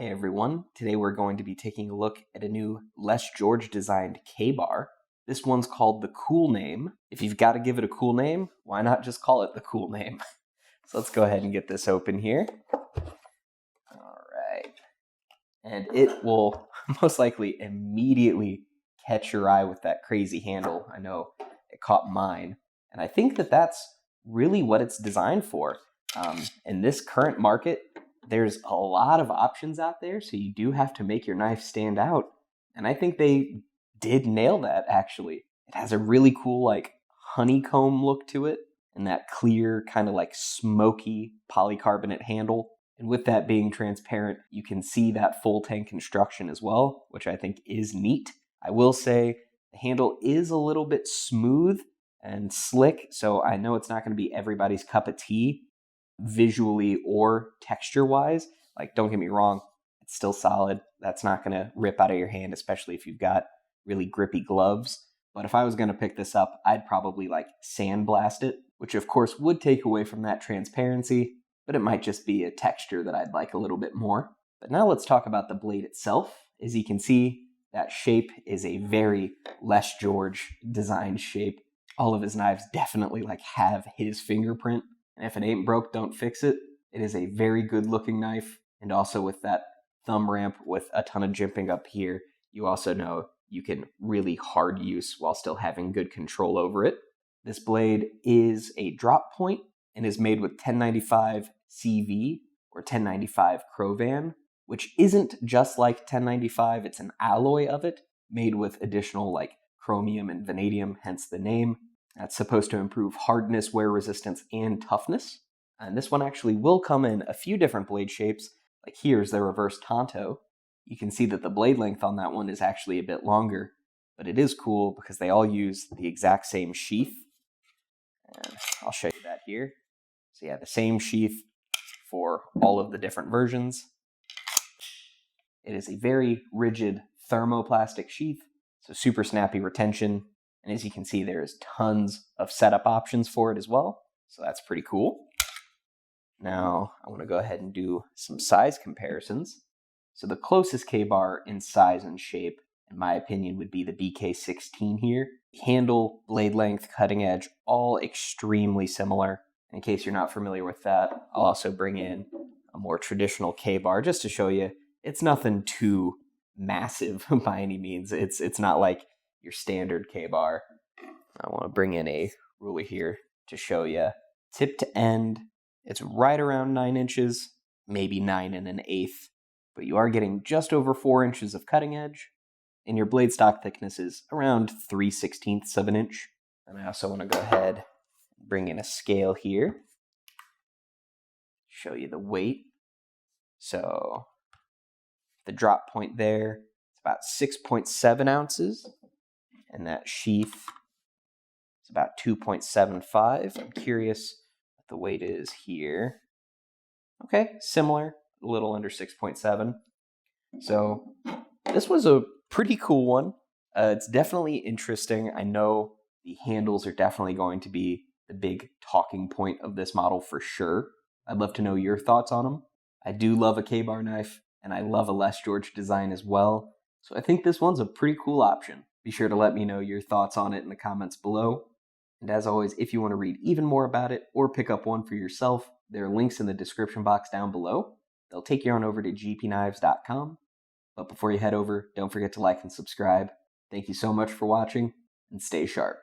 Hey everyone, today we're going to be taking a look at a new Les George designed K-bar. This one's called the Cool Name. If you've got to give it a cool name, why not just call it the Cool Name? So let's go ahead and get this open here. Alright. And it will most likely immediately catch your eye with that crazy handle. I know it caught mine. And I think that that's really what it's designed for. In this current market, there's a lot of options out there, so you do have to make your knife stand out. And I think they did nail that, actually. It has a really cool, like, honeycomb look to it, and that clear, kind of like smoky polycarbonate handle. And with that being transparent, you can see that full tank construction as well, which I think is neat. I will say the handle is a little bit smooth and slick, so I know it's not going to be everybody's cup of tea, visually or texture-wise. Like, don't get me wrong, it's still solid. That's not going to rip out of your hand, especially if you've got really grippy gloves. But if I was going to pick this up, I'd probably like sandblast it, which of course would take away from that transparency, but it might just be a texture that I'd like a little bit more. But now let's talk about the blade itself. As you can see, that shape is a very Les George designed shape. All of his knives definitely like have his fingerprint. And if it ain't broke, don't fix it. It is a very good looking knife. And also with that thumb ramp with a ton of jimping up here, you also know you can really hard use while still having good control over it. This blade is a drop point and is made with 1095 CV or 1095 Cro-Van, which isn't just like 1095, it's an alloy of it made with additional like chromium and vanadium, hence the name. That's supposed to improve hardness, wear resistance, and toughness. And this one actually will come in a few different blade shapes. Like here's the reverse tanto. You can see that the blade length on that one is actually a bit longer, but it is cool because they all use the exact same sheath. And I'll show you that here. So yeah, the same sheath for all of the different versions. It is a very rigid thermoplastic sheath, so super snappy retention. And as you can see, there's tons of setup options for it as well. So that's pretty cool. Now, I want to go ahead and do some size comparisons. So the closest K-bar in size and shape, in my opinion, would be the BK16 here. Handle, blade length, cutting edge, all extremely similar. In case you're not familiar with that, I'll also bring in a more traditional K-bar just to show you it's nothing too massive by any means. It's not like your standard K-bar. I want to bring in a ruler here to show you. Tip to end, it's right around 9 inches, maybe 9 1/8, but you are getting just over 4 inches of cutting edge, and your blade stock thickness is around 3/16 of an inch. And I also want to go ahead and bring in a scale here, show you the weight. So the drop point there, it's about 6.7 ounces. And that sheath is about 2.75. I'm curious what the weight is here. Okay, similar, a little under 6.7. So this was a pretty cool one. It's definitely interesting. I know the handles are definitely going to be the big talking point of this model for sure. I'd love to know your thoughts on them. I do love a K-bar knife, and I love a Les George design as well. So I think this one's a pretty cool option. Be sure to let me know your thoughts on it in the comments below. And as always, if you want to read even more about it or pick up one for yourself, there are links in the description box down below. They'll take you on over to GPKNIVES.com. But before you head over, don't forget to like and subscribe. Thank you so much for watching, and stay sharp.